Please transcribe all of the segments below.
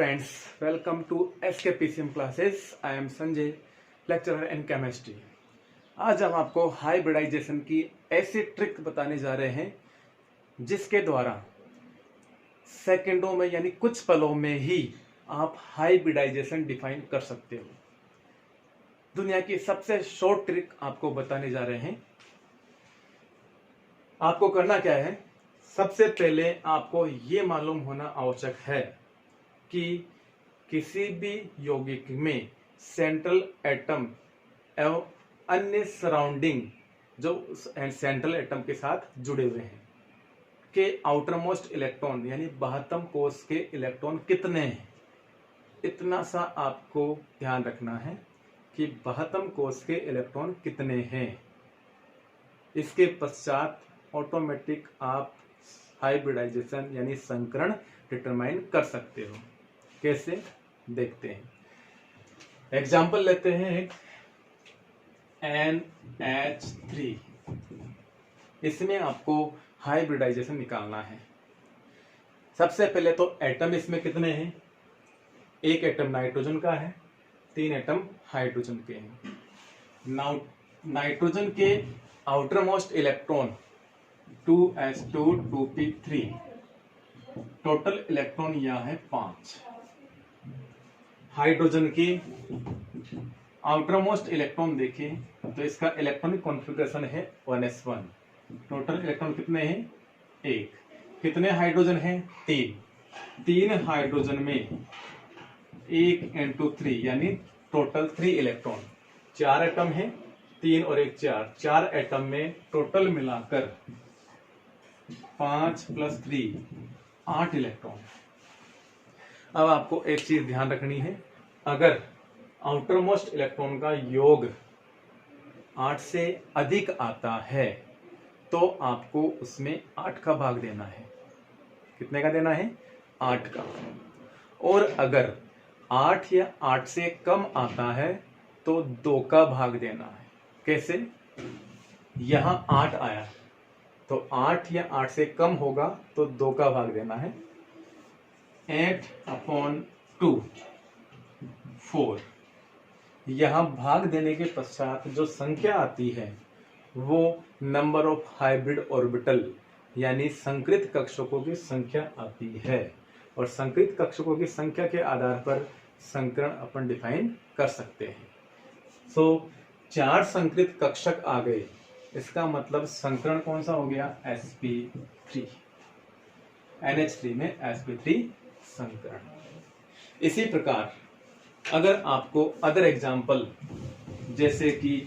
friends, welcome to SKPCM classes. I am Sanjay, lecturer in chemistry. आज हम आपको hybridisation की ऐसी ट्रिक बताने जा रहे हैं जिसके द्वारा सेकंडों में यानी कुछ पलों में ही आप हाइब्रिडाइजेशन डिफाइन कर सकते हो। दुनिया की सबसे शॉर्ट ट्रिक आपको बताने जा रहे हैं। आपको करना क्या है, सबसे पहले आपको ये मालूम होना आवश्यक है कि किसी भी यौगिक में सेंट्रल एटम एवं अन्य सराउंडिंग जो सेंट्रल एटम के साथ जुड़े हुए हैं के आउटर मोस्ट इलेक्ट्रॉन यानी बाह्यतम कोश के इलेक्ट्रॉन कितने हैं, इतना सा आपको ध्यान रखना है कि बाह्यतम कोश के इलेक्ट्रॉन कितने हैं। इसके पश्चात ऑटोमेटिक आप हाइब्रिडाइजेशन यानी संकरण डिटरमाइन कर सकते हो। कैसे, देखते हैं। एग्जाम्पल लेते हैं एक NH3। इसमें आपको हाइब्रिडाइजेशन निकालना है। सबसे पहले तो एटम इसमें कितने हैं, एक एटम नाइट्रोजन का है, 3 एटम हाइड्रोजन के हैं। नाइट्रोजन के outer most electron 2s2 2p3, total electron यहाँ है 5। हाइड्रोजन की आउटर मोस्ट इलेक्ट्रॉन देखें तो इसका इलेक्ट्रॉनिक कॉन्फ़िगरेशन है 1s1। टोटल इलेक्ट्रॉन कितने हैं, 1। कितने हाइड्रोजन हैं, 3 हाइड्रोजन में 1 × 3 यानी टोटल 3 इलेक्ट्रॉन। 4 एटम है, 3 और 1 4 एटम में टोटल मिलाकर 5 + 3 8 इलेक्ट्रॉन। अब आपको एक चीज ध्यान रखनी है, अगर आउटर मोस्ट इलेक्ट्रॉन का योग 8 से अधिक आता है तो आपको उसमें 8 का भाग देना है। कितने का देना है, 8 का। और अगर 8 या 8 से कम आता है तो 2 का भाग देना है। कैसे, यहां 8 आया तो 8 या 8 से कम होगा तो 2 का भाग देना है। 8/2 4। यहां भाग देने के पश्चात जो संख्या आती है वो नंबर ऑफ हाइब्रिड ऑर्बिटल यानी संकृत कक्षकों की संख्या आती है। और संकृत कक्षकों की संख्या के आधार पर संकरण अपन डिफाइन कर सकते हैं। सो 4 संकृत कक्षक आ गए, इसका मतलब संकरण कौन सा हो गया, sp3। NH3 में sp3 संकरण। इसी प्रकार अगर आपको अदर एग्जाम्पल जैसे कि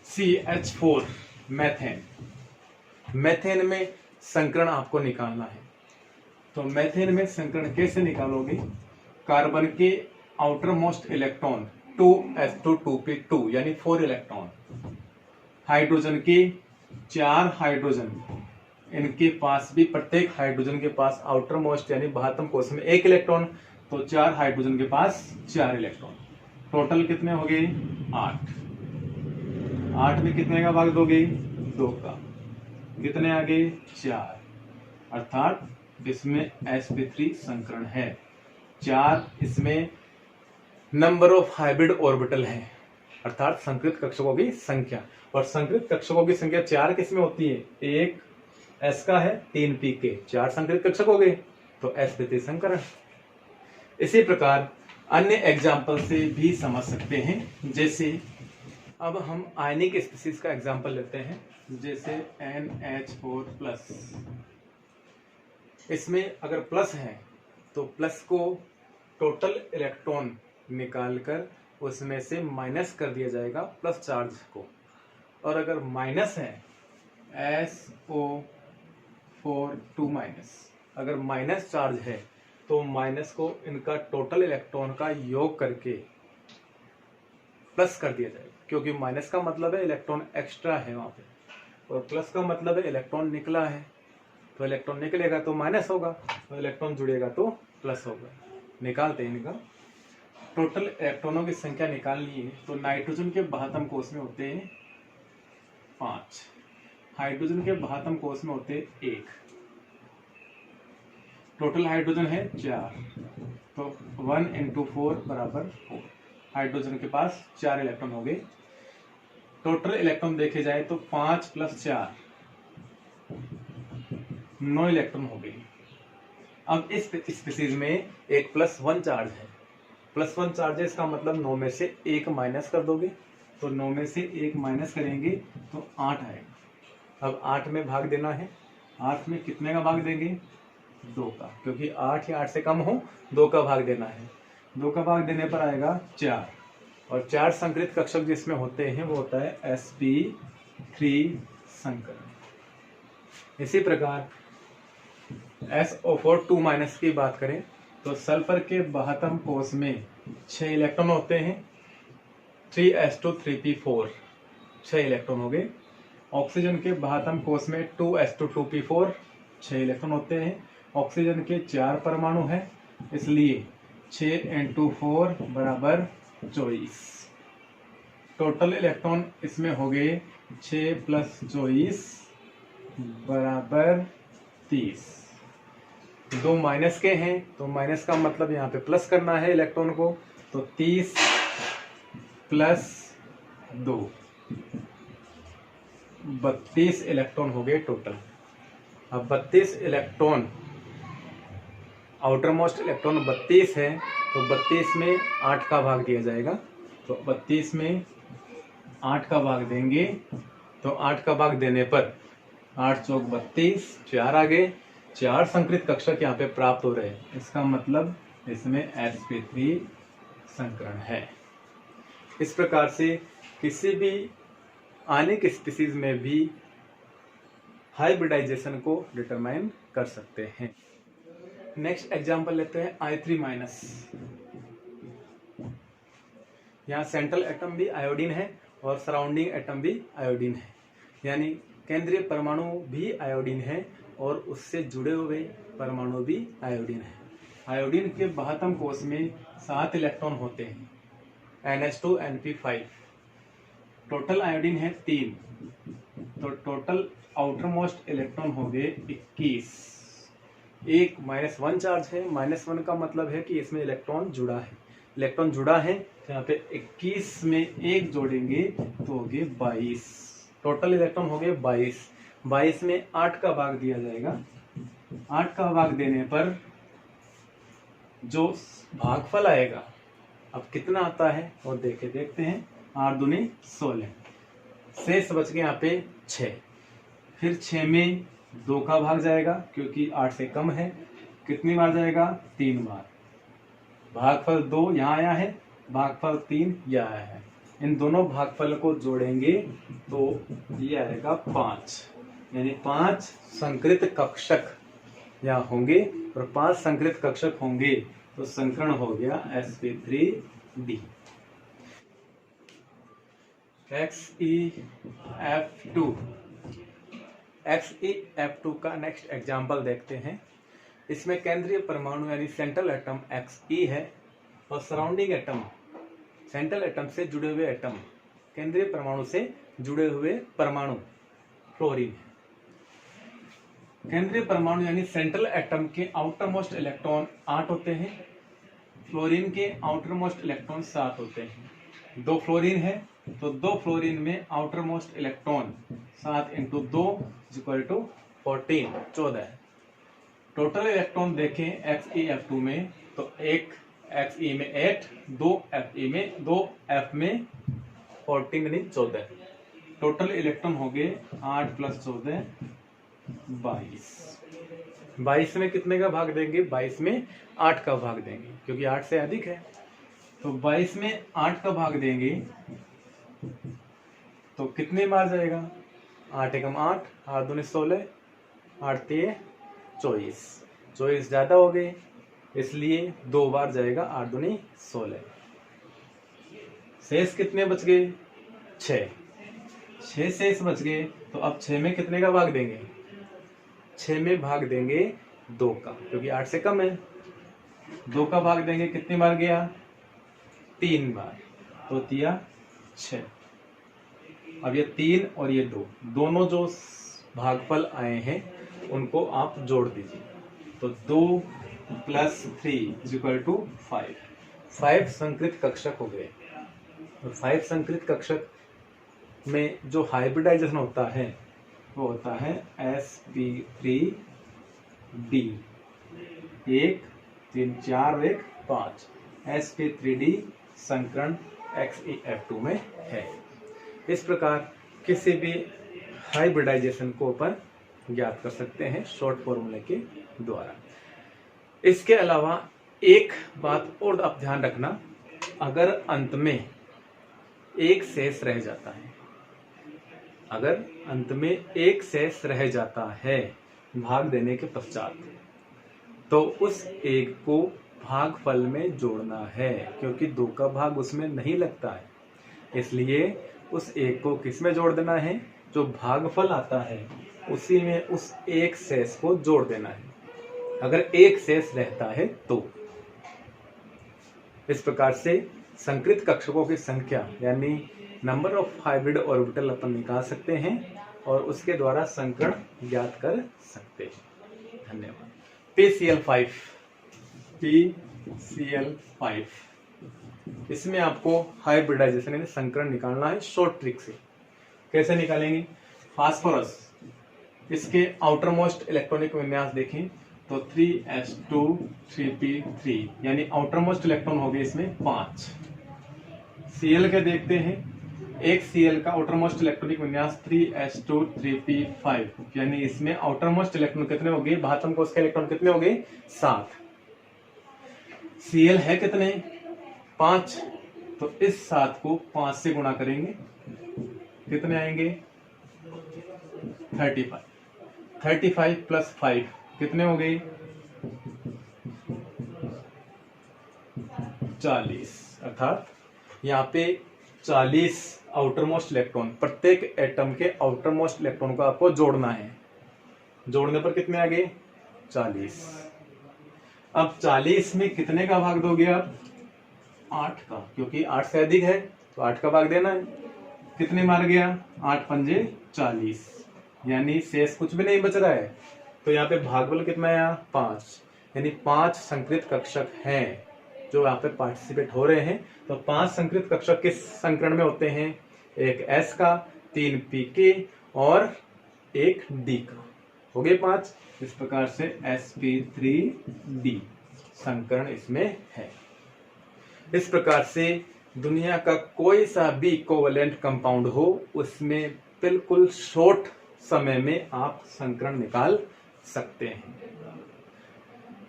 CH4 मैथेन में संकरण आपको निकालना है। तो मैथेन में संकरण कैसे निकालोगे, कार्बन के outer most electron 2s2 2p2 यानी 4 इलेक्ट्रॉन, हाइड्रोजन के 4 हाइड्रोजन, इनके पास भी प्रत्येक हाइड्रोजन के पास आउटर मोस्ट यानी बाह्यतम कोश में 1 इलेक्ट्रॉन, तो 4 हाइड्रोजन के पास 4 इलेक्ट्रॉन। टोटल कितने हो गए, 8। 8 में कितने का भाग दोगे, 2 का। कितने आ गए, 4। अर्थात इसमें sp3 संकरण है। 4 इसमें नंबर ऑफ हाइब्रिड ऑर्बिटल है, अर्थात संकृत कक्षकों की संख्या। और संकृत कक्षकों की संख्या 4 किसमें होती है, 1 s का है, 3 p के, 4 संकृत कक्षक हो गए, तो sp3 संकरण। इसी प्रकार अन्य एग्जाम्पल से भी समझ सकते हैं। जैसे अब हम आयनिक स्पीशीज का एग्जाम्पल लेते हैं, जैसे NH4+। इसमें अगर प्लस है तो प्लस को टोटल इलेक्ट्रॉन निकालकर उसमें से माइनस कर दिया जाएगा प्लस चार्ज को। और अगर माइनस है SO4 अगर माइनस चार्ज है तो माइनस को इनका टोटल इलेक्ट्रॉन का योग करके प्लस कर दिया जाएगा, क्योंकि माइनस का मतलब है इलेक्ट्रॉन एक्स्ट्रा है वहां पे, और प्लस का मतलब है इलेक्ट्रॉन निकला है। तो इलेक्ट्रॉन निकलेगा तो माइनस होगा, तो इलेक्ट्रॉन जुड़ेगा तो प्लस होगा। निकालते हैं इनका टोटल इलेक्ट्रॉनों की संख्या निकालनी है। तो नाइट्रोजन के बाह्यतम कोश में होते हैं 5, हाइड्रोजन के बाह्यतम कोश में होते 1, टोटल हाइड्रोजन है 4, तो 1 इंटू 4 बराबर 4। हाइड्रोजन के पास 4 इलेक्ट्रॉन हो गए। टोटल इलेक्ट्रॉन देखे जाए तो 5 प्लस 4 9 इलेक्ट्रॉन हो गए। अब इस स्पीसीज में एक +1 चार्ज है। +1 चार्ज है, इसका मतलब 9 में से 1 माइनस कर दोगे, तो 9 में से 1 माइनस करेंगे तो 8 आएगा। अब 8 में भाग देना है। 8 में कितने का भाग देंगे? 2 का, क्योंकि 8 या 8 से कम हो 2 का भाग देना है। 2 का भाग देने पर आएगा 4, और 4 संकरित कक्षक जिसमें होते हैं वो होता है sp3 संकरण। इसी प्रकार SO4 2- की बात करें तो सल्फर के 72 कोष में 6 इलेक्ट्रॉन होते हैं। 3s2 3p4 6 इलेक्ट्रॉन हो गए। ऑक्सीजन के 72 कोष में 2s2 2p4 6 इलेक्ट्रॉन होते हैं। ऑक्सीजन के 4 परमाणु हैं, इसलिए 6 × 4 बराबर 24। टोटल इलेक्ट्रॉन इसमें हो गए 6 + 24 बराबर 30। 2 माइनस के हैं, तो माइनस का मतलब यहाँ पे प्लस करना है इलेक्ट्रॉन को, तो 30 + 2 32 इलेक्ट्रॉन हो गए टोटल। अब 32 इलेक्ट्रॉन, आउटर मोस्ट इलेक्ट्रॉन 32 है, तो 32 में 8 का भाग दिया जाएगा। तो 32 में 8 का भाग देंगे, तो 8 का भाग देने पर 8 × 4 = 32, 4 आ गए। 4 संकरित कक्षक यहाँ पे प्राप्त हो रहे हैं। इसका मतलब इसमें sp3 संकरण है। इस प्रकार से किसी भी आयनिक स्पीसीज में भी हाइब्रिडाइजेशन को डिटरमाइन कर सकते हैं। नेक्स्ट एग्जांपल लेते हैं I3-। यहाँ सेंट्रल एटम भी आयोडीन है और सराउंडिंग एटम भी आयोडीन है, यानी केंद्रीय परमाणु भी आयोडीन है और उससे जुड़े हुए परमाणु भी आयोडीन है। आयोडीन के 72 कोष में 7 इलेक्ट्रॉन होते हैं, NH2 NP5। टोटल आयोडीन है 3, तो टोटल आउटर मोस्ट इलेक्ट्रॉन हो गए 21। एक -1 चार्ज है, -1 का मतलब है कि इसमें इलेक्ट्रॉन जुड़ा है। इलेक्ट्रॉन जुड़ा है तो यहाँ पे 21 में 1 जोड़ेंगे तो हो गए 22। टोटल इलेक्ट्रॉन हो गए 22। 22 में 8 का भाग दिया जाएगा। 8 का भाग देने पर जो भागफल आएगा, अब कितना आता है और देखते हैं। 8 दूनी 16, शेष बच गए यहाँ पे 6। फिर 6 में 2 का भाग जाएगा, क्योंकि 8 से कम है। कितनी बार जाएगा? 3 बार। भागफल 2 यहाँ आया है, भागफल 3 यहाँ आया है। इन दोनों भागफल को जोड़ेंगे तो ये आएगा 5, यानी 5 संकरित कक्षक यहाँ होंगे, और 5 संकरित कक्षक होंगे तो संकरण हो गया sp3d। XeF2 का नेक्स्ट एग्जाम्पल देखते हैं। इसमें केंद्रीय परमाणु यानी सेंट्रल एटम Xe है और सराउंडिंग एटम, सेंट्रल एटम से जुड़े हुए एटम, केंद्रीय परमाणु से जुड़े हुए परमाणु फ्लोरीन है। केंद्रीय परमाणु यानी सेंट्रल एटम के आउटर मोस्ट इलेक्ट्रॉन 8 होते हैं, फ्लोरीन के आउटर मोस्ट इलेक्ट्रॉन 7 होते हैं। 2 फ्लोरीन है तो 2 फ्लोरीन में आउटर मोस्ट इलेक्ट्रॉन 7 × 2 = 14, 14 है। टोटल इलेक्ट्रॉन देखें XeF2 में तो 1 Xe में 8, 2 Fe में 2 F में 14 यानी 14। टोटल इलेक्ट्रॉन हो गए 8 + 14 22। 22 में कितने का भाग देंगे? 22 में 8 का भाग देंगे, क्योंकि 8 से अधिक है। तो 22 में 8 का भाग देंगे तो कितने बार जाएगा? 8 × 8, 8 दूनी 16, 8 3 24। 24 ज्यादा हो गए, इसलिए 2 बार जाएगा, 8 दूनी 16। शेष कितने बच गए? 6। 6 शेष बच गए, तो अब 6 में कितने का भाग देंगे? 6 में भाग देंगे 2 का, क्योंकि 8 से कम है। 2 का भाग देंगे, कितनी बार गया? 3 बार, तो दिया 6। अब ये 3 और ये 2 दोनों जो भागफल आए हैं उनको आप जोड़ दीजिए। तो 2 + 3 = 5। 5 संकृत कक्षक हो गए। तो 5 संकृत कक्षक में जो हाइब्रिडाइजेशन होता है वो होता है sp3d, 1 3 4 1 5। sp3d संकरण XeF2 में है। इस प्रकार किसी भी हाइब्रिडाइजेशन को अपन ज्ञात कर सकते हैं शॉर्ट फॉर्मूले के द्वारा। इसके अलावा एक बात और आप ध्यान रखना, अगर अंत में एक शेष रह जाता है, अगर अंत में एक शेष रह जाता है भाग देने के पश्चात, तो उस एक को भागफल में जोड़ना है, क्योंकि 2 का भाग उसमें नहीं लगता है। इसलिए उस एक को किस में जोड़ देना है, जो भागफल आता है उसी में उस एक शेष को जोड़ देना है, अगर एक शेष रहता है तो। इस प्रकार से संकृत कक्षकों की संख्या यानी नंबर ऑफ हाइब्रिड ऑर्बिटल अपन निकाल सकते हैं और उसके द्वारा संकरण ज्ञात कर सकते हैं। धन्यवाद। PCl5 इसमें आपको हाइब्रिडाइजेशन यानी संकरण निकालना है शॉर्ट ट्रिक से। कैसे निकालेंगे? फास्फोरस, इसके आउटर मोस्ट इलेक्ट्रॉनिक विन्यास देखें तो 3s2 3p3 यानी आउटर मोस्ट इलेक्ट्रॉन हो गए इसमें 5। Cl के देखते हैं, एक Cl का आउटर मोस्ट इलेक्ट्रॉनिक विन्यास 3s2 3p5 यानी इसमें आउटर मोस्ट इलेक्ट्रॉन कितने हो गए, बाहतम कोष के इलेक्ट्रॉन कितने हो गए 7। Cl है कितने 5, तो इस 7 को 5 से गुणा करेंगे, कितने आएंगे 35। 35 + 5 कितने हो गए 40। अर्थात यहाँ पे 40 आउटर मोस्ट इलेक्ट्रॉन, प्रत्येक एटम के आउटर मोस्ट इलेक्ट्रॉन को आपको जोड़ना है। जोड़ने पर कितने आ गए 40। अब 40 में कितने का भाग दोगे आप 8 का, क्योंकि 8 से अधिक है तो 8 का भाग देना है। कितने मार गया 8 पंजे 40, यानी शेष कुछ भी नहीं बच रहा है। तो यहाँ पे भागफल कितना आया 5, यानी 5 संकृत कक्षक हैं जो यहाँ पे पार्टिसिपेट हो रहे हैं। तो 5 संकृत कक्षक किस संकरण में होते हैं, एक S का, 3 P के और एक D का, हो गए 5। इस प्रकार से sp3d संकरण इसमें है। इस प्रकार से दुनिया का कोई सा भी कोवेलेंट कंपाउंड हो उसमें बिल्कुल शॉर्ट समय में आप संकरण निकाल सकते हैं।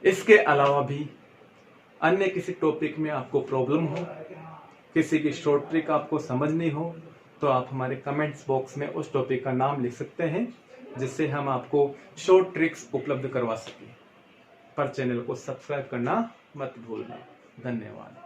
इसके अलावा भी अन्य किसी टॉपिक में आपको प्रॉब्लम हो, किसी की शॉर्ट ट्रिक आपको समझनी हो, तो आप हमारे कमेंट्स बॉक्स में उस टॉपिक का नाम लिख सकते हैं, जिससे हम आपको शॉर्ट ट्रिक्स उपलब्ध करवा सकें। पर चैनल को सब्सक्राइब करना मत भूलना। धन्यवाद।